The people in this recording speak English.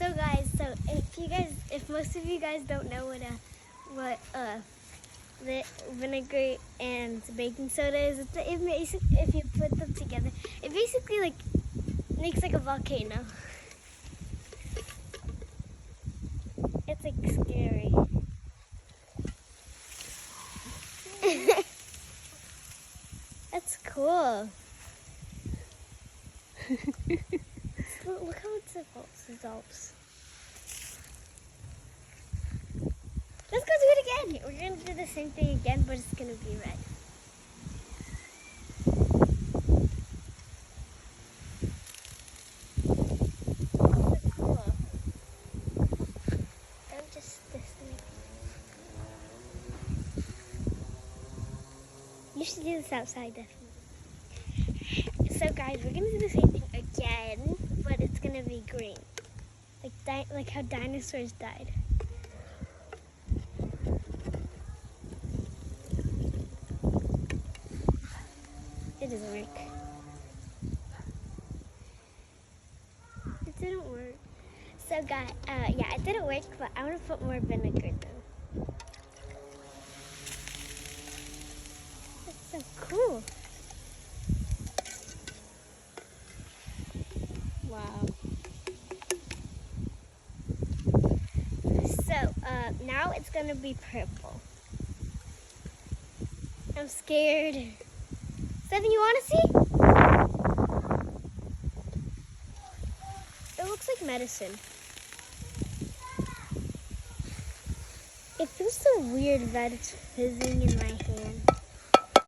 So guys, if most of you guys don't know what the vinegar and baking soda is, if you put them together, it basically like makes like a volcano. It's like scary. That's cool. Look how it dissolves. Let's go do it again. We're going to do the same thing again, but it's going to be red. That's cool. I'm just this thing. You should do this outside, definitely. So guys, we're going to do the same thing again, but it's going to be green. Like how dinosaurs died. It doesn't work. It didn't work. So guys, yeah, it didn't work, but I want to put more vinegar though. That's so cool. Wow. So, now it's gonna be purple. I'm scared. Seven, you wanna see? It looks like medicine. It feels so weird that it's fizzing in my